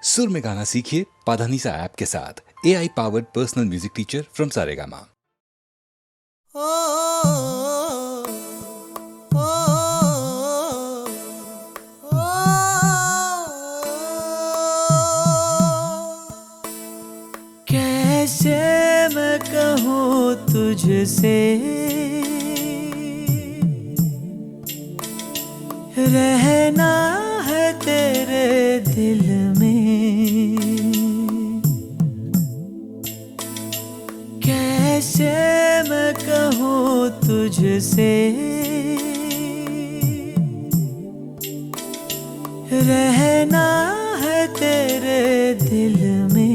सुर में गाना सीखिए पाधानीसा ऐप के साथ। AI powered personal music teacher from Saregama. कैसे मैं कहूँ तुझसे, रहना है तेरे दिल में। कैसे मैं कहूँ तुझसे, रहना है तेरे दिल में।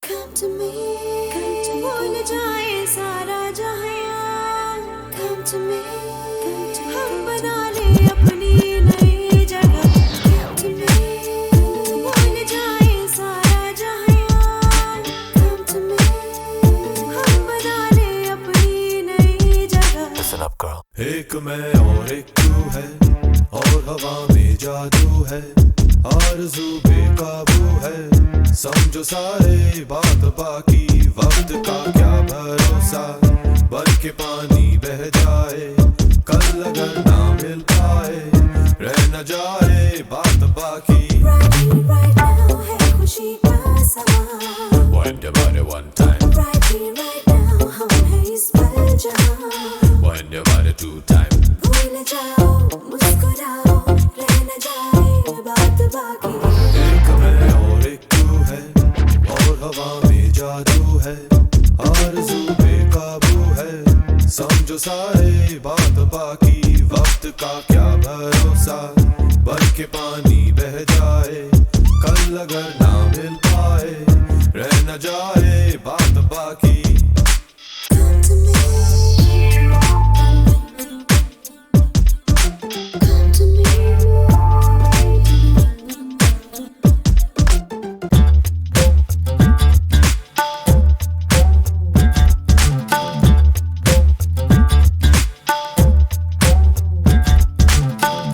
Come to me, भूल जाए सारा जहां। Come to me, हम बना ले अपनी नई जगह। Come to me, भूल जाए सारा जहां। Come to me, हम बना ले अपनी नई जगह। Listen up, girl. एक मैं और एक तू है, और हवा में जादू है, आरज़ू बेकाबू है। समझो सारे बात बाकी, वक्त का क्या भरोसा, बन के पानी बह जाए, कल अगर ना मिल पाए, रह न जाए बात बाकी। Right now है खुशी का समा। Wind your body one time, Right now हम हैं इस पल जहां। wind your body two time. भूल जाओ, मुस्कुराओ, रह न जाए बात बाकी। एक मैं और एक तू है, और हवा में जादू है, आरज़ू बेकाबू है। समझो सारे बात बाकी, वक्त का क्या भरोसा, बन के पानी बह जाए, कल अगर ना मिल पाए, रह न जाए बात बाकी। Come to me, come to me।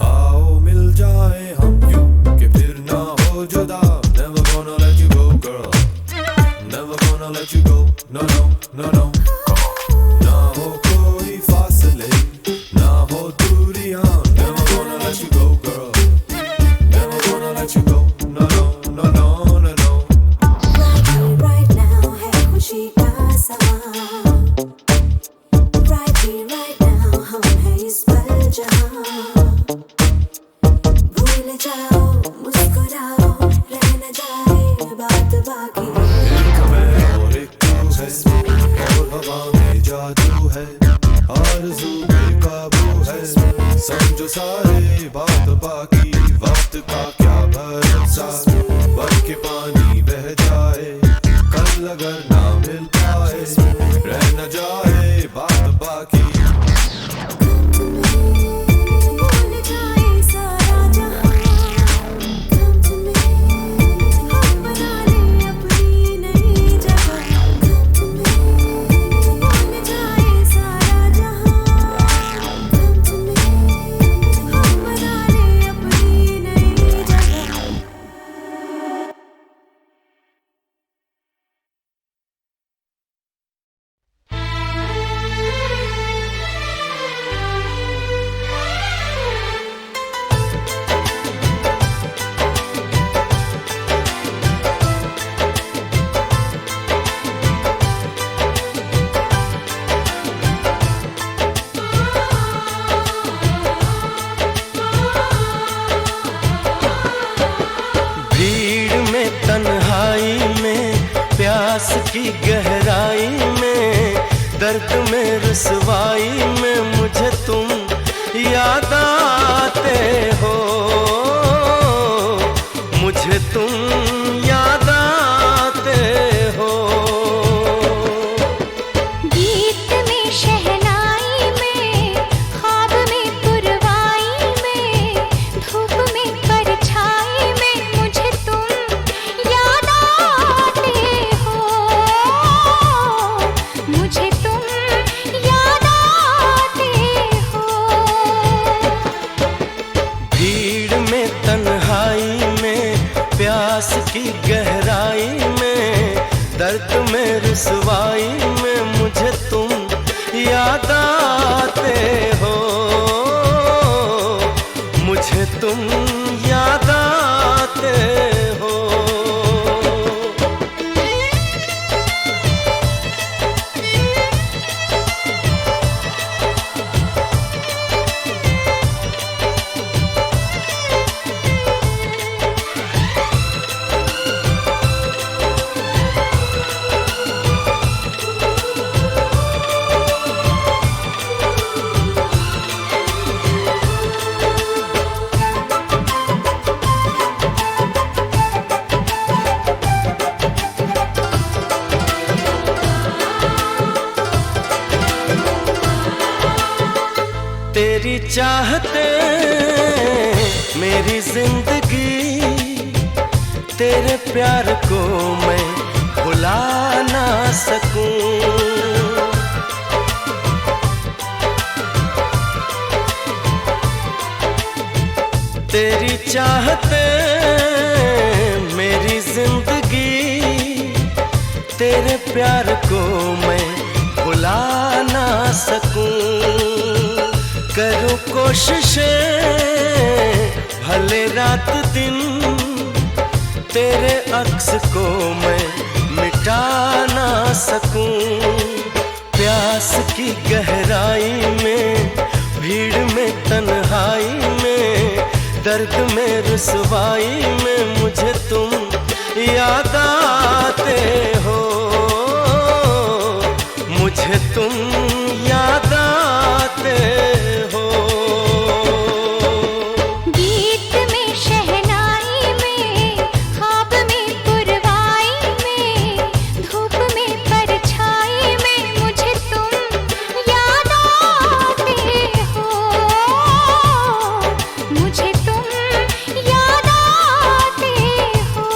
आओ मिल जाए हम यूं कि फिर ना हो जुदा। Never gonna let you go girl, never gonna let you go, no no no no। ना हो कोई फासले, ना हो दूरियां, never gonna let you go girl, never gonna let you go, no no no no no no। Right now है खुशी का समा। Right now हम हैं इस पल जहां। भूल जाओ, मुस्कुराओ, रह न जाए बात बाकी। एक मैं और एक तू है, और हवा में जादू है, आरज़ू बेकाबू है। समझो सारे बात बाकी, वक्त का क्या भरोसा, बन के पानी बह जाए, कल अगर ना मिल पाए, रह न जाए बात बाकी। भूल जाए सारा जहां। Come to me, हम बना ले अपनी नई जगह। Come to me, भूल जाए सारा जहां। Come to me, हम बना ले अपनी नई जगह। भीड़ में, तन्हाई में, प्यास की गहराई में, दर्द में, रुसवाई में, मुझे तुम याद आते हो। मुझे तुम याद आते हो। गीत में शहनाई याद आते हो, मुझे तुम याद आते हो। तेरी चाहते मेरी जिंदगी, तेरे प्यार को मैं भुला ना सकूं। तेरी चाहते मेरी जिंदगी, तेरे प्यार को मैं भुला ना सकूं। करूं कोशिशें भले रात दिन, तेरे अक्स को मैं मिटा ना सकूं। प्यास की गहराई में, भीड़ में तन्हाई में, दर्द में रुसवाई में मुझे तुम याद आते हो, मुझे तुम याद आते हो। गीत में शहनाई में, ख्वाब में पुरवाई में, धूप में परछाई में मुझे तुम याद आते हो, मुझे तुम याद आते हो।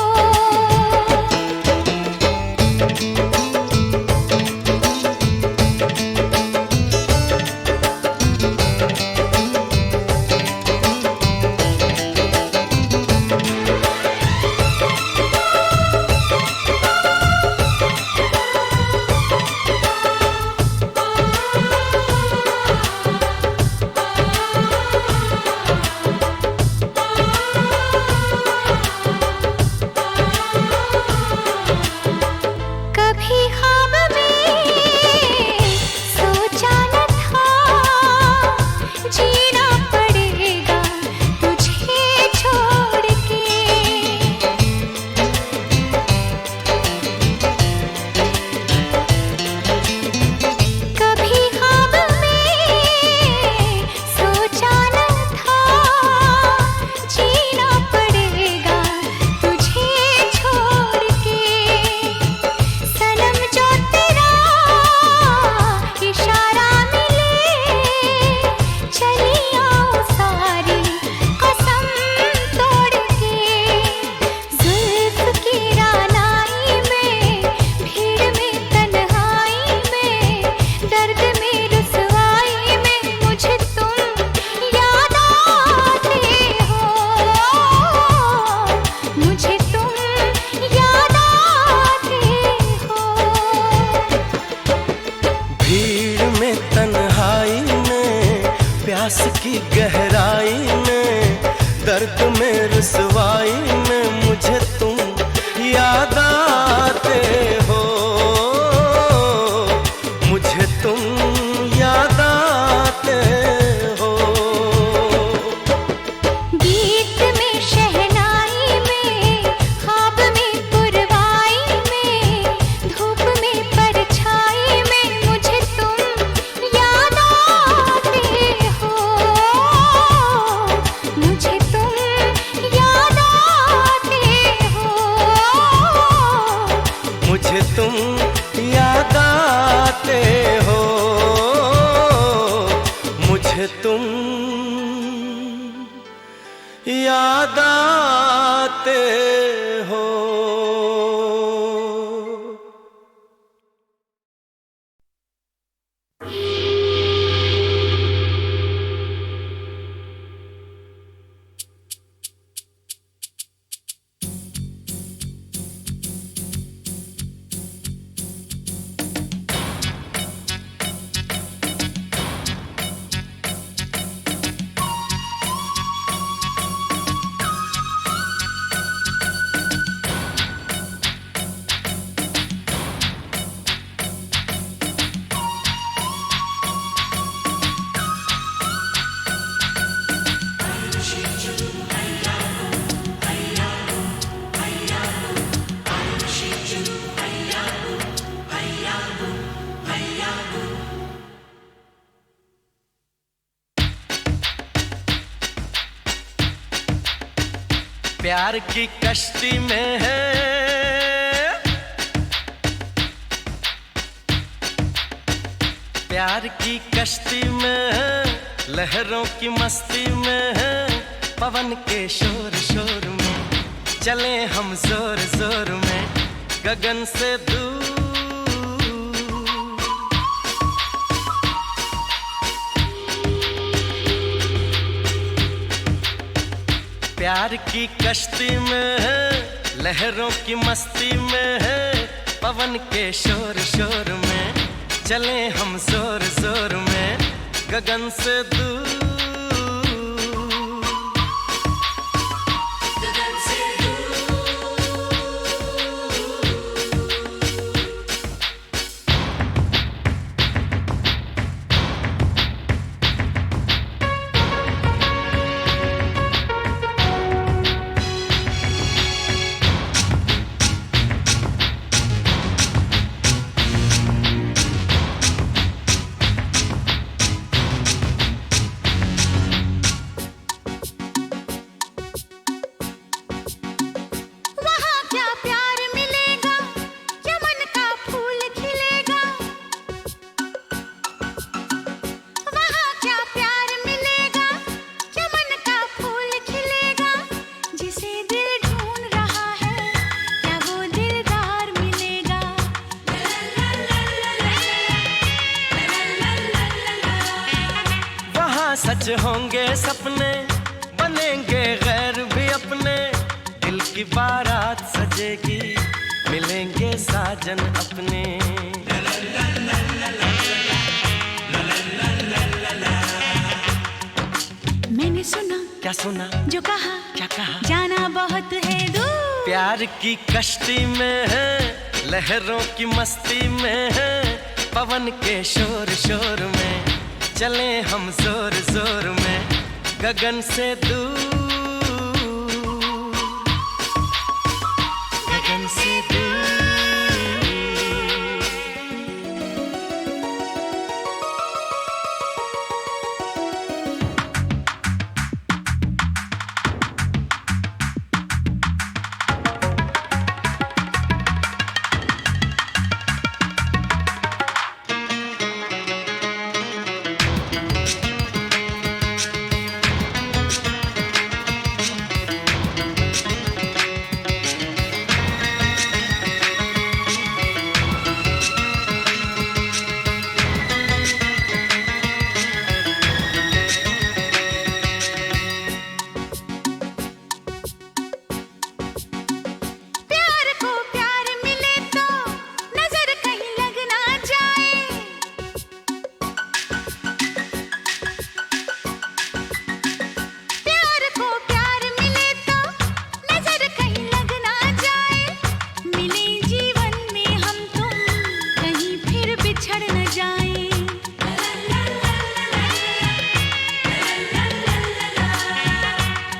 कभी ख्वाब में सोचा न था, जीना पड़ेगा तुझे छोड़ के। कभी ख्वाब में सोचा न था, जीना पड़ेगा तुझे छोड़ के। सनम जो तेरा इशारा मिले, चली आओ सारी कसम तोड़ के। जुल्फ की रानाई में, भीड़ में तन्हाई में, दर्द में रुसवाई में मुझे तुम याद आते हो, मुझे तुम याद आते हो। भीड़ में तन्हाई में, प्यास की गहराई में, दर्द में रुसवाई में मुझे तुम याद आते हो, मुझे तुम याद आते हो। गीत में शहनाई में, ख्वाब में पुरवाई में, धूप में परछाई में मुझे तुम याद आते हो, मुझे तुम याद आते हो, मुझे तुम याद आते हो, मुझे तुम याद आते हो। प्यार की कश्ती में है, प्यार की कश्ती में है, लहरों की मस्ती में है, पवन के शोर शोर में चले हम जोर जोर में गगन से दूर। प्यार की कश्ती में है, लहरों की मस्ती में है, पवन के शोर शोर में चले हम जोर जोर में गगन से दूर। सच होंगे सपने, बनेंगे गैर भी अपने, दिल की बारात सजेगी, मिलेंगे साजन अपने। मैंने सुना, क्या सुना, जो कहा, क्या कहा, जाना बहुत है दूर। प्यार की कश्ती में है, लहरों की मस्ती में है, पवन के शोर शोर में चले हम जोर जोर में गगन से दूर, गगन से दूर।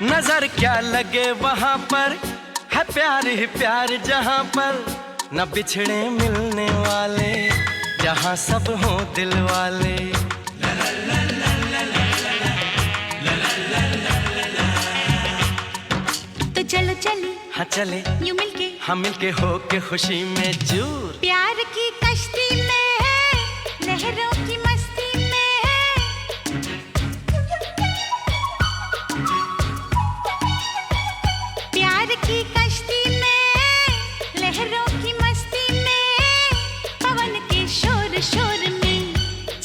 नजर क्या लगे वहां पर, है प्यार ही प्यार जहां पर, न बिछड़े मिलने वाले, जहां सब हों दिल वाले। तो चलो चले, हाँ चले, यूं मिलके, हम मिलके हो के खुशी में चूर। प्यार की कश्ती में है, लहरों की मस्ती में है, प्यार की कश्ती में, लहरों की मस्ती में, पवन के शोर शोर में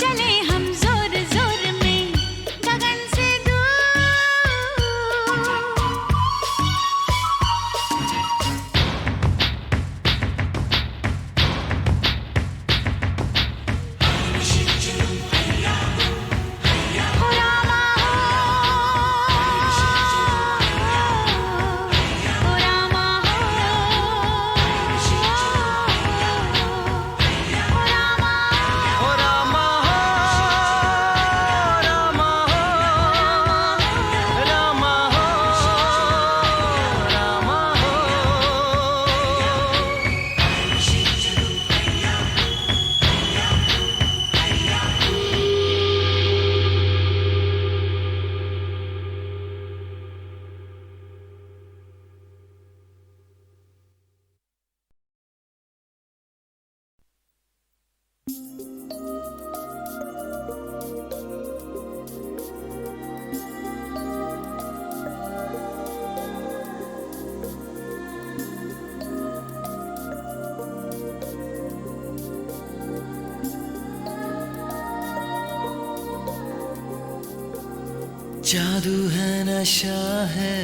चले हम जोर जोर में गगन से दूर। जादू है नशा है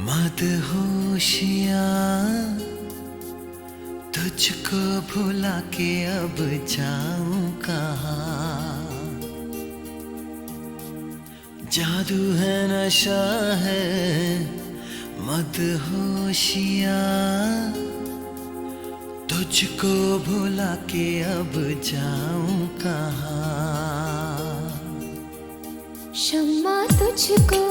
मदहोशियाँ, तुझको भुला के अब जाऊं कहाँ। जादू है नशा है मदहोशियाँ, तुझको भुला के अब जाऊं कहाँ। शम्मा तुझको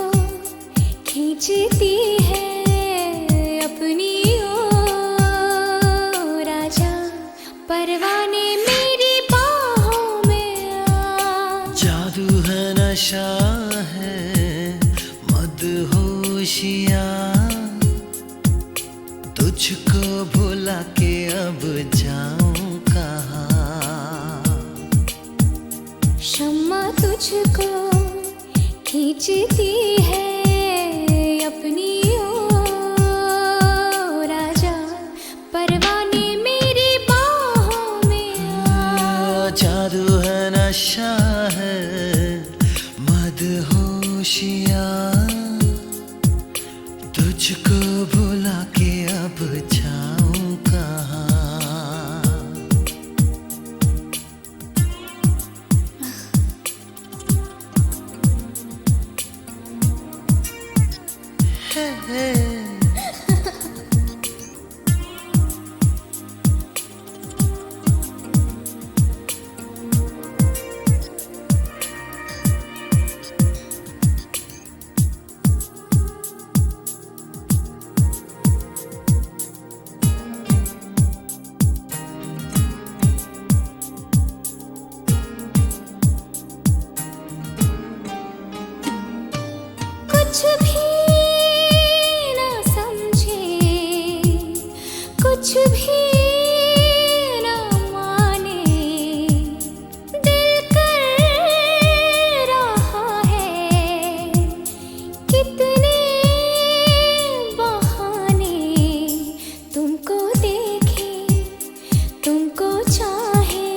खींचती है अपनी ओर, आजा परवाने मेरी बाहों में आ। जादू है नशा है मदहोशियाँ, तुझको भुला के अब जाऊं कहाँ। शम्मा तुझको खींचती है अपनी ओर, आजा परवाने मेरी बाहों में आ। जादू है नशा है मदहोशियाँ, तुझको भुला के अब जाऊं कहाँ। कुछ भी ना समझे, कुछ भी ना माने, दिल कर रहा है कितने बहाने। तुमको देखे, तुमको चाहे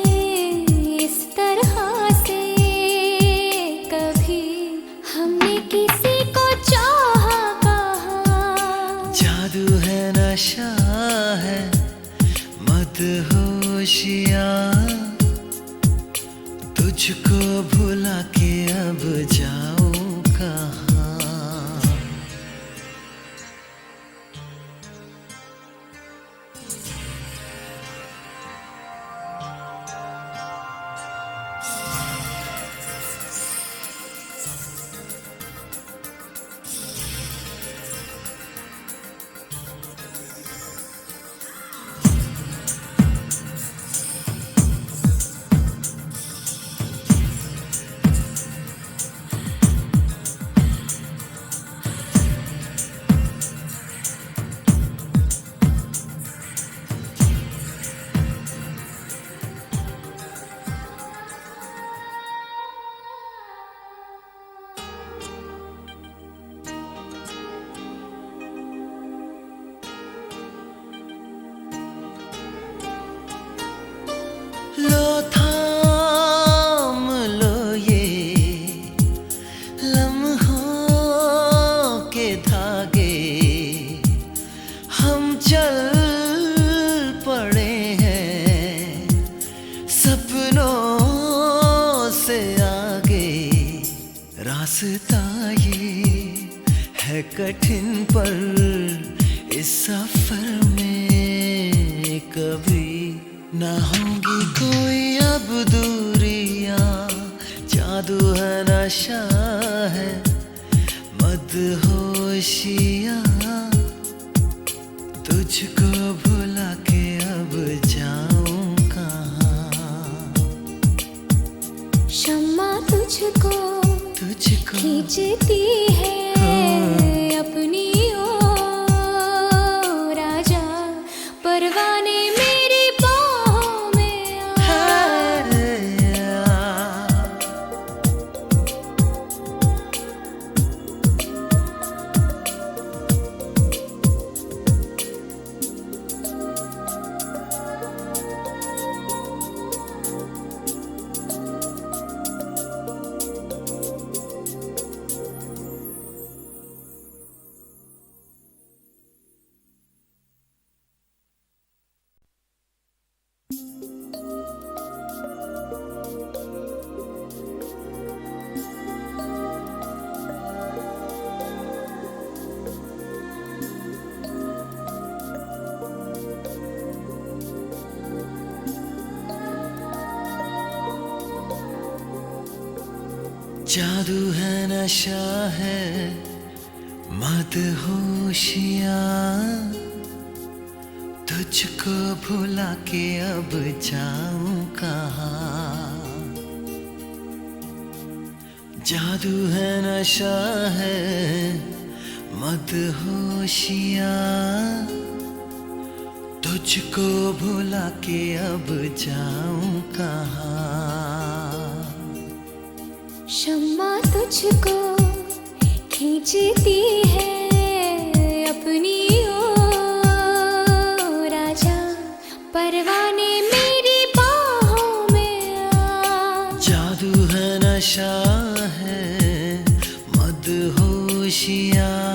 इस तरह से, कभी हमने किसी को चाहा कहाँ। जादू है नशा है मदहोशियाँ, तुझको भुला के अब जाऊं कहाँ। लो थाम लो ये लम्हों के धागे, हम चल पड़े हैं सपनों से आगे। रास्ता ये है कठिन पर इस सफर में कभी ना होंगी कोई अब दूरियां। जादू है नशा है मदहोशियाँ, तुझको भुला के अब जाऊं कहाँ। शम्मा तुझको खींचती है अपनी ओर, आजा परवाने मेरी बाहों में आ। जादू है नशा है मदहोशियाँ, तुझको भुला के अब जाऊं कहाँ। जादू है नशा है मदहोशियाँ, तुझको भुला के अब जाऊं कहाँ। शम्मा तुझको खींचती है अपनी ओर, आजा परवाने मेरी बाहों में आ। जादू है नशा है मदहोशियाँ,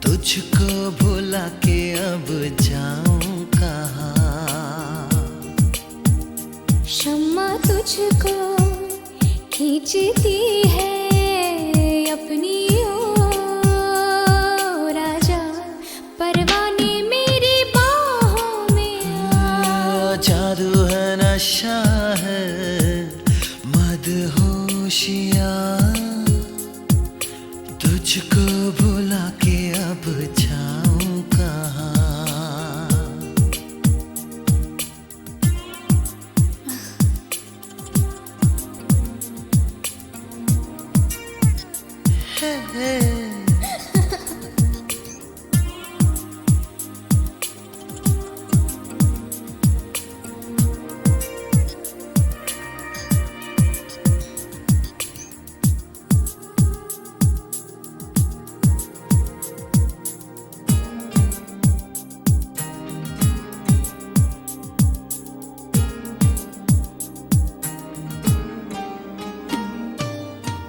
तुझको भुला के अब जाऊं कहाँ। शम्मा तुझको खींचती है अपनी ओर, आजा परवाने मेरी बाहों में आ। जादू है नशा है मदहोशियाँ, तुझको भुला के अब जाऊं कहाँ।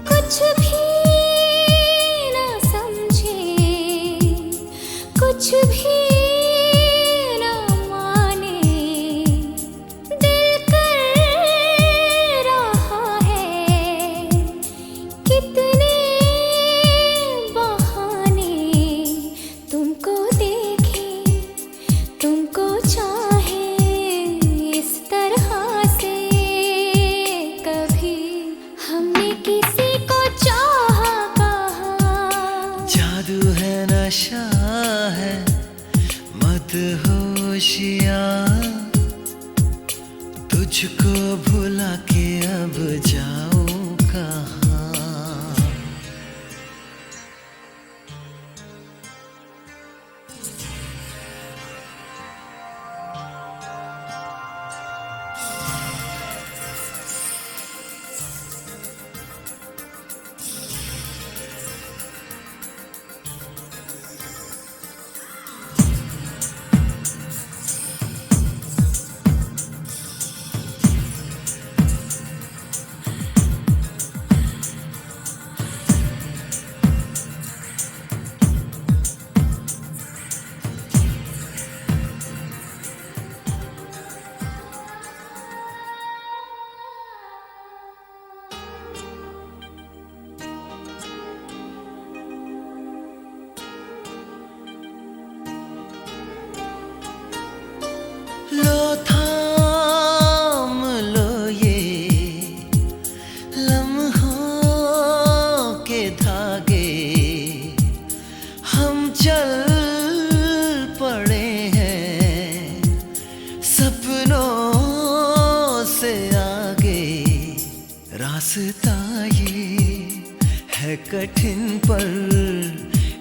कुछ भी ना समझे, कुछ भी ना माने, दिल कर रहा है कितने बहाने। तुमको देखे तुमको चाहे इस तरह से, कभी हमने किसी को चाहा कहा। जादू है नशा है मदहोशियाँ, तुझको भुला के अब जाऊं कहाँ। लो थाम लो ये लम्हों के धागे, हम चल पड़े हैं सपनों से आगे। रास्ता ये है कठिन पर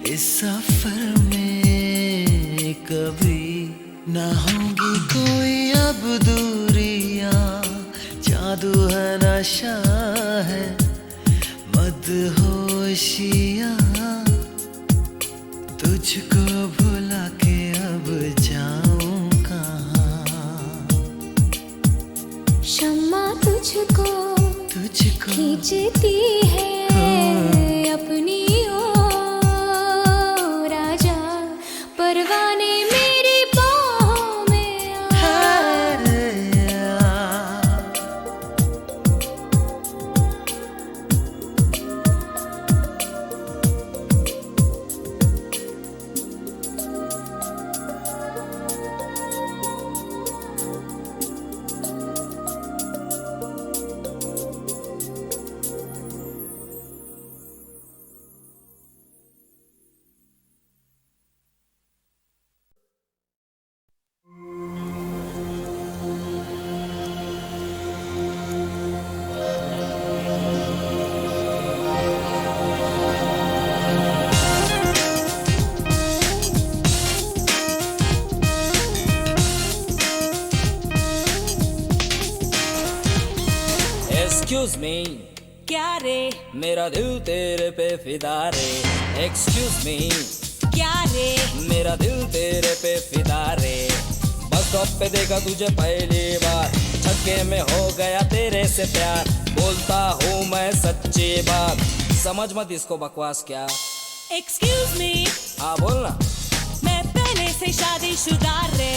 इस सफर में कभी ना होंगी कोई अब दूरियां। जादू है नशा है मदहोशियाँ, तुझको भुला के अब जाऊं कहाँ। शम्मा तुझको खींचती है अपनी ओर, आजा परवाने मेरी बाहों में आ। एक्सक्यूज मी, क्या रे मेरा दिल तेरे पे फिदा रे। एक्सक्यूज मी, क्या रे मेरा दिल तेरे पे फिदा रे। बस स्टॉप पे देखा तुझे पहली बार, छक्के में हो गया तेरे से प्यार। बोलता हूँ मैं सच्ची बात, समझ मत इसको बकवास क्या। एक्सक्यूज मी, हाँ बोलना। मैं पहले से शादीशुदा रे।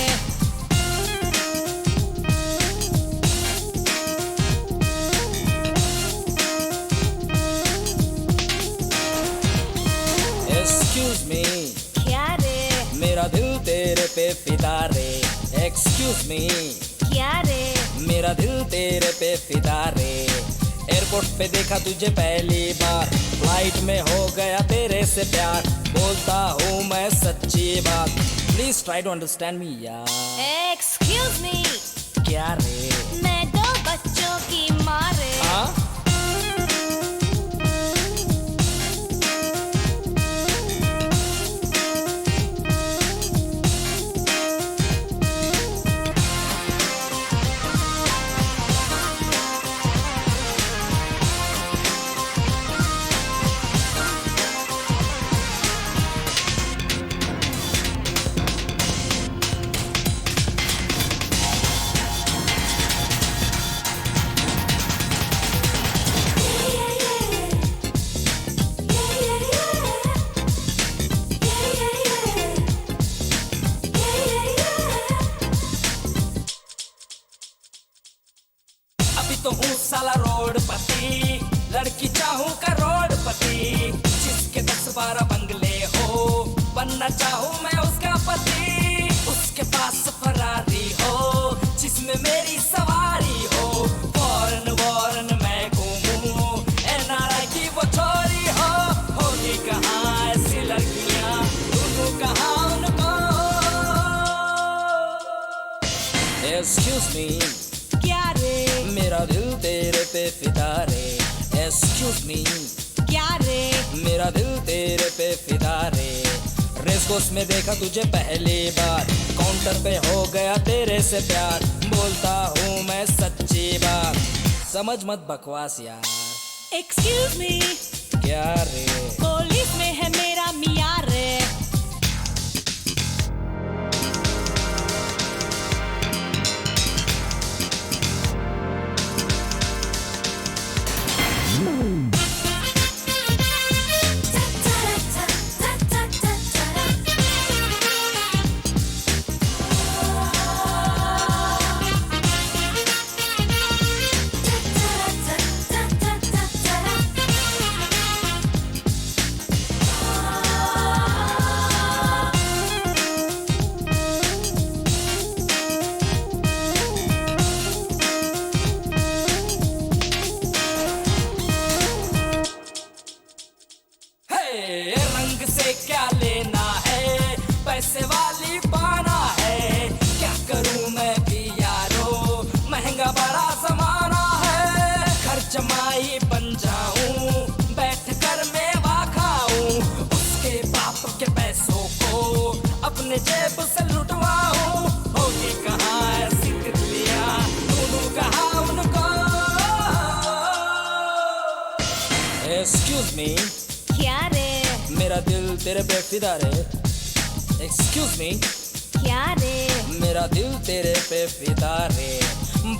एक्सक्यूज मी, क्या रे मेरा दिल तेरे पे फिदा रे। एक्सक्यूज मी, क्या रे मेरा दिल तेरे पे फिदा रे। एयरपोर्ट पे देखा तुझे पहली बार, फ्लाइट में हो गया तेरे से प्यार। बोलता हूँ मैं सच्ची बात, please try to understand me यार। एक्सक्यूज मी, क्या रे? मैं 2 बच्चों की माँ रे। हाँ? अभी तो हूँ साला रोडपति, लड़की चाहूँ करोड़पति। जिसके 10-12 बंगले हो, बनना चाहूँ मैं उसका पति। उसके पास फरारी हो, जिसमें मेरी सवारी हो। फॉरेन वॉरेन मैं घूमूं, एनआरआई की वो छोरी हो। होगी कहाँ ऐसी लड़कियाँ, ढूंढूं कहाँ उनको। एक्सक्यूज मी, क्या रे मेरा दिल तेरे पे फिदा रे। एक्सक्यूज मी, क्या रे मेरा दिल तेरे पे फिदा रे। रेस कोर्स में देखा तुझे पहली बार, काउंटर पे हो गया तेरे से प्यार। बोलता हूँ मैं सच्ची बात, समझ मत बकवास यार। एक्सक्यूज मी, क्या रे? पुलिस में है मेरा मियाँ रे। हे, रंग से क्या लेना है, पैसे वाली पाना है। क्या करूं मैं भी यारो, महंगा बड़ा जमाना है। घर जमाई बन जाऊं, बैठ कर मेवा खाऊं। उसके बाप के पैसों को अपने जेब से लुटवाऊं। होगी कहाँ ऐसी तितलियां, ढूंढूं कहाँ उनको। एक्सक्यूज मी, क्या रे मेरा दिल तेरे पे फिदा रे। एक्सक्यूज मी, क्या रे मेरा दिल तेरे पे फिदा रे।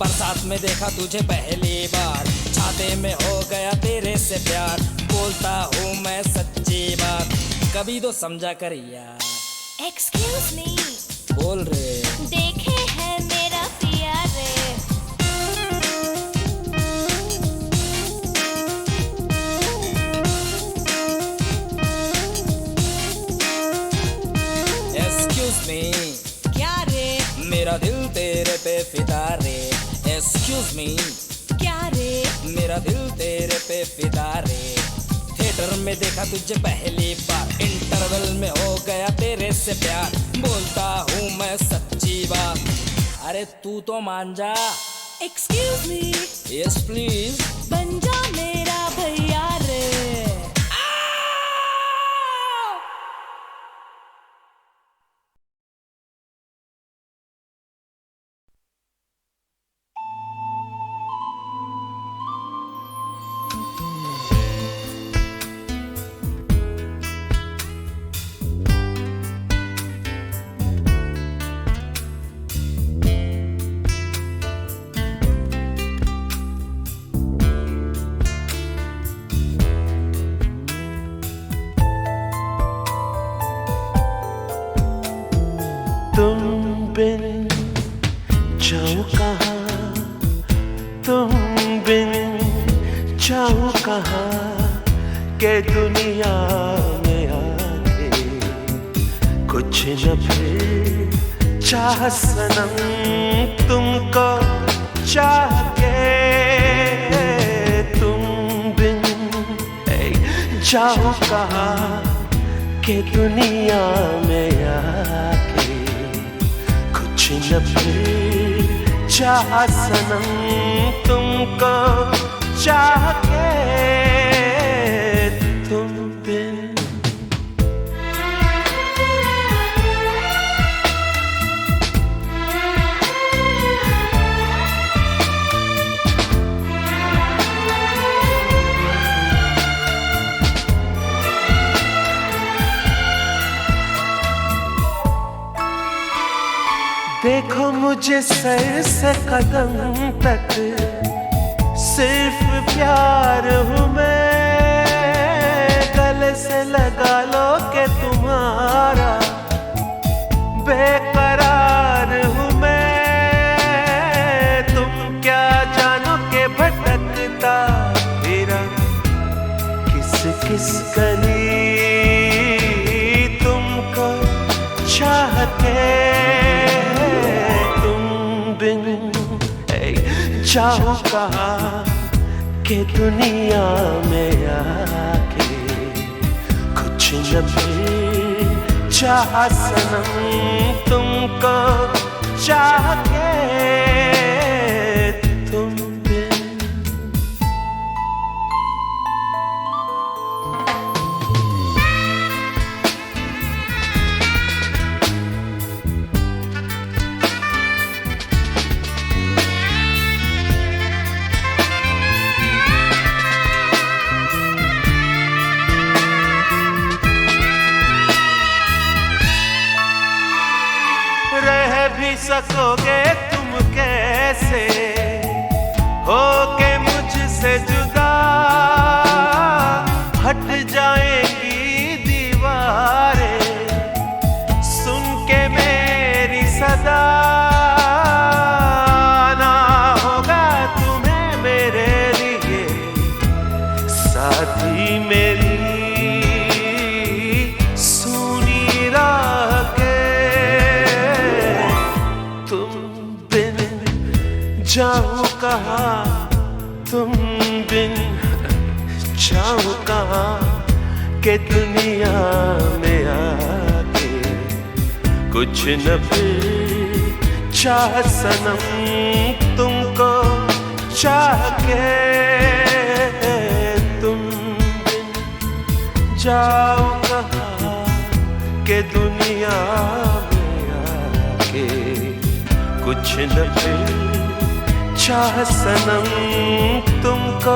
बरसात में देखा तुझे पहली बार, छाते में हो गया तेरे से प्यार। बोलता हूँ मैं सच्ची बात, कभी तो समझा कर यार। एक्सक्यूज मी, बोल रे। देखे है मेरा पिया रे। एक्सक्यूज मी, क्या रे मेरा दिल तेरे पे फिदा रे। एक्सक्यूज मी, क्या रे मेरा दिल तेरे पे फिदा रे। थिएटर में देखा तुझे पहली बार, इंटरवल में हो गया तेरे से प्यार। बोलता हूँ मैं सच्ची बात, अरे तू तो मान जा। Excuse me, yes please. बन जा मेरा भैया रे। जाऊं कहाँ के दुनिया में आके कुछ न फिर चाह सनम तुमको चाह के तुम बिन जाऊं कहाँ के दुनिया में आके कुछ न फिर चाह सनम तुमको चाह के तुम बिन देखो मुझे सर से कदम तक सिर्फ प्यार हूँ मैं, गले से लगा लो के तुम्हारा बेकरार हूँ मैं। तुम क्या जानो के भटकता फिरा किस किस गली तुमको चाह के जाऊं कहाँ के दुनिया में आके कुछ न फिर चाह सनम तुमको चाह के तुम बिन भी सकोगे तुम कैसे होके मुझसे जुदा, हट जाएंगी दीवारें सुन के मेरी सदा। ना होगा तुम्हें मेरे लिए साथी मेरी जाऊं कहाँ तुम बिन जाऊं कहाँ के दुनिया में आके कुछ न फिर चाह सनम तुमको चाह के तुम बिन जाऊं कहाँ के दुनिया में आके कुछ न फिर चाह सनम तुमको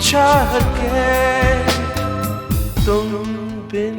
चाह के तुम बिन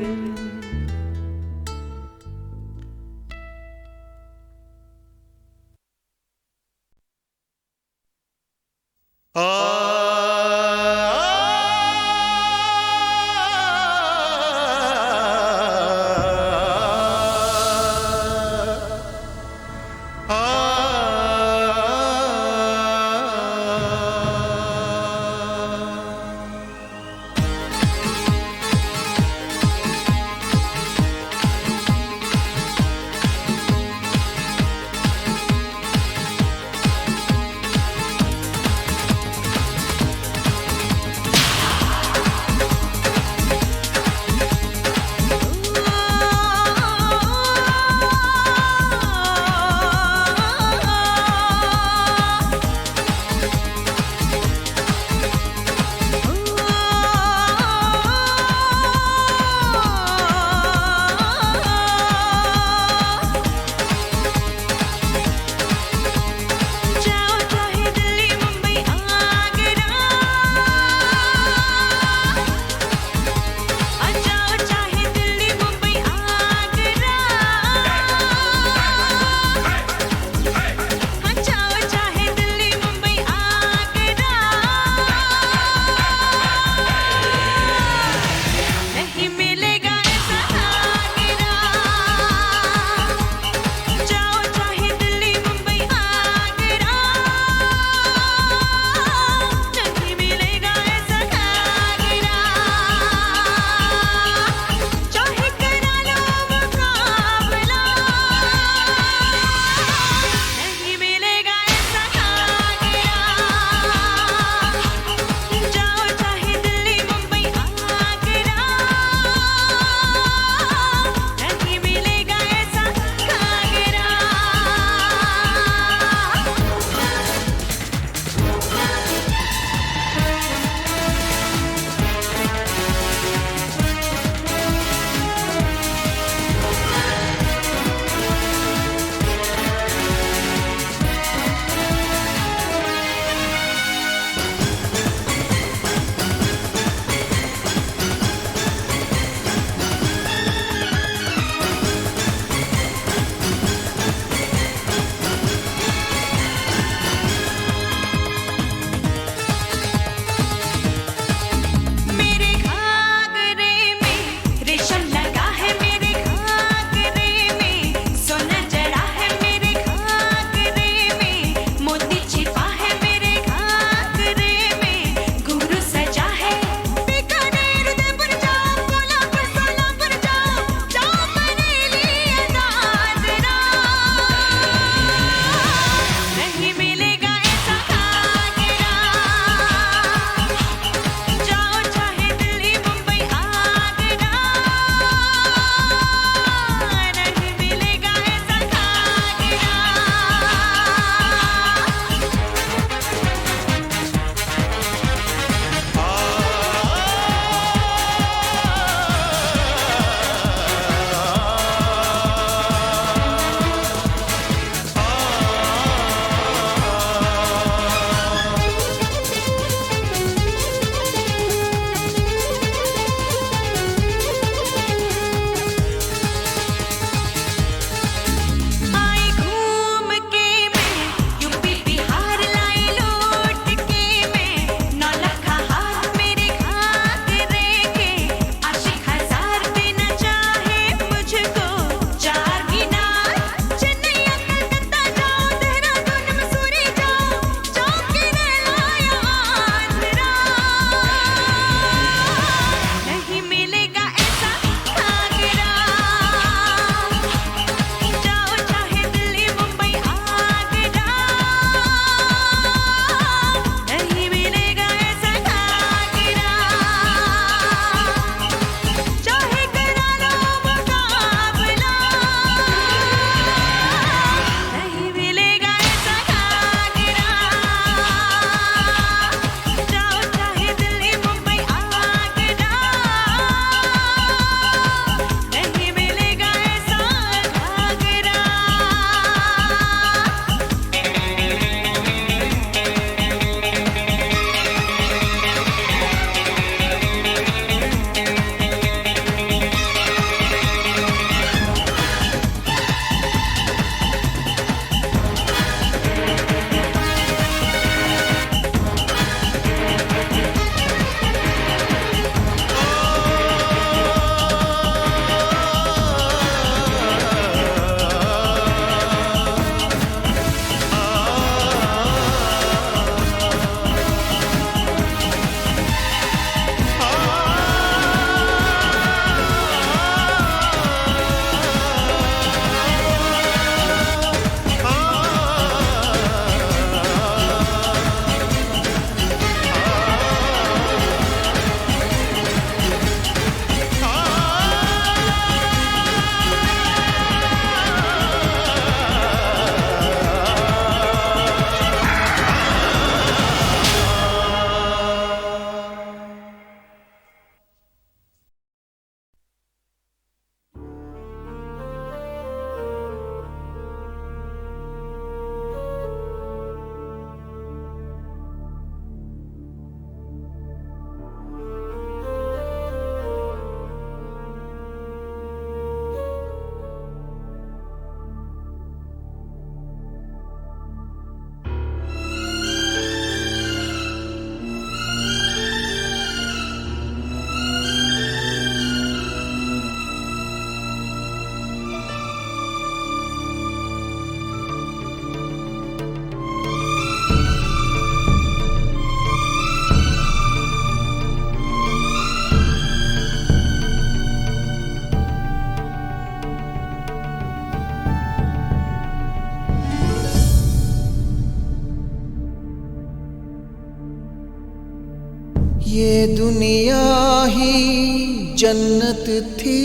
ये दुनिया ही जन्नत थी,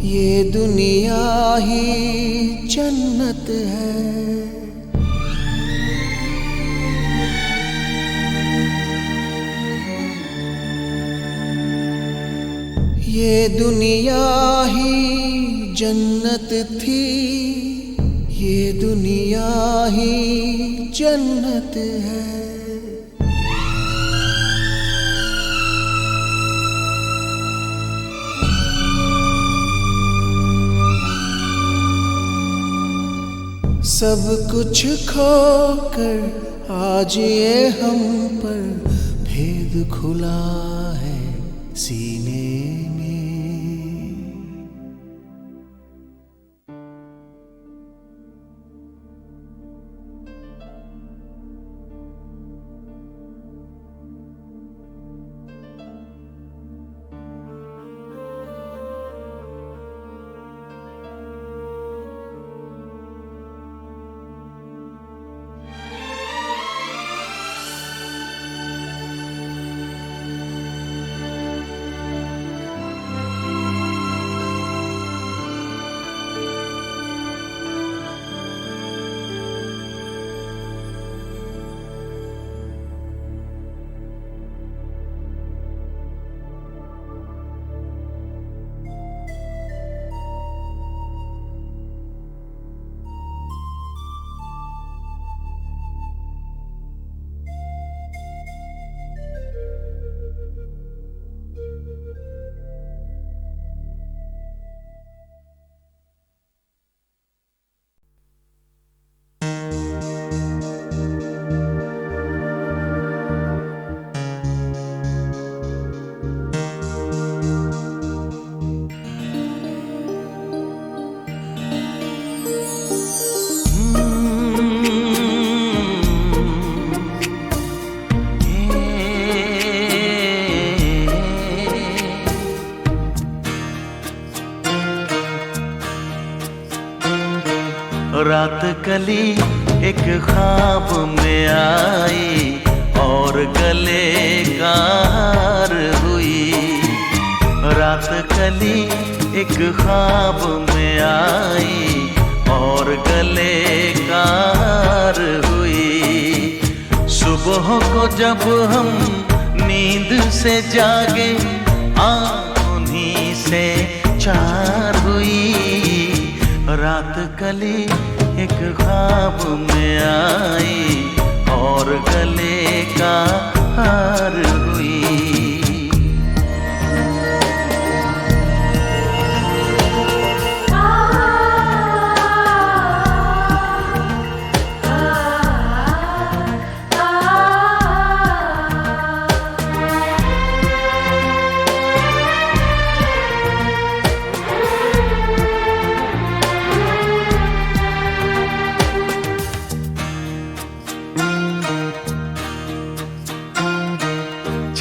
ये दुनिया ही जन्नत है। ये दुनिया ही जन्नत थी, ये दुनिया ही जन्नत है। सब कुछ खोकर आज ये हम पर भेद खुला है सीने में। रात कली एक ख्वाब में आई और गले का हार हुई। रात कली एक ख्वाब में आई और गले का हार हुई। सुबह को जब हम नींद से जागे आँख उन्हीं से चार हुई। रात कली एक ख्वाब में आई और गले का हार हुई।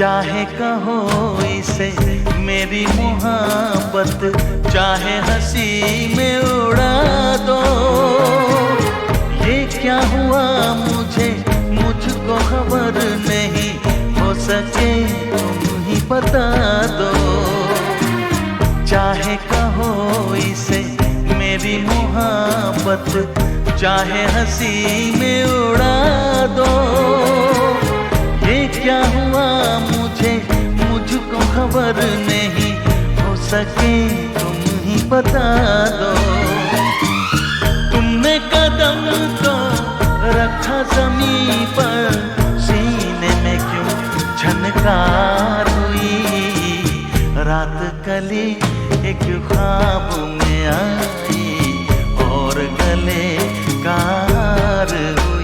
चाहे कहो इसे मेरी मोहब्बत, चाहे हंसी में उड़ा दो। ये क्या हुआ मुझको खबर नहीं, हो सके तुम ही बता दो। चाहे कहो इसे मेरी मोहब्बत, चाहे हंसी में उड़ा दो। ये क्या हुआ मुझको खबर नहीं, हो सके तुम ही बता दो। तुमने कदम तो रखा ज़मीं पर, सीने में क्यों झनकार हुई। रात कली एक ख्वाब में आई और गले का हार हुई।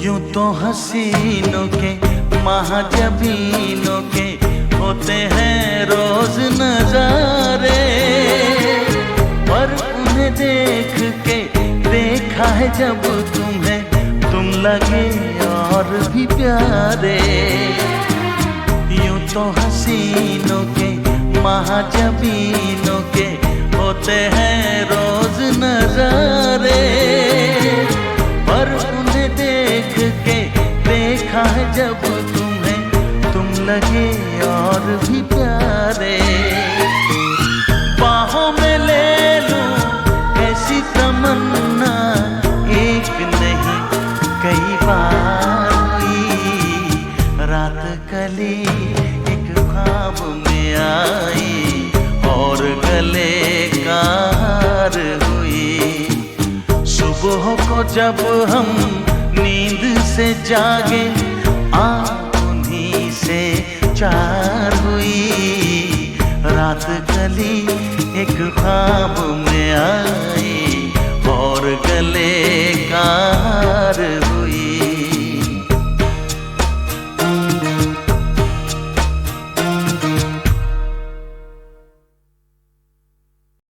यूं तो हसीनों के महाजबीनों के होते हैं रोज नजारे, पर उन्हें देख के देखा देखा है जब तुम्हें तुम लगे और भी प्यारे। यूं तो हसीनों के महाजबीनों के होते हैं रोज नजारे, पर उन्हें देख के देखा है जब तुम्हें तुम लगे और भी प्यारे। बाहों में ले लूं ऐसी तमन्ना एक नहीं कई बार हुई। रात कली एक ख्वाब में आई और गले का हार हुई। सुबह को जब हम नींद से जागे उन्हीं से चार हुई। रात कली एक ख्वाब में आई।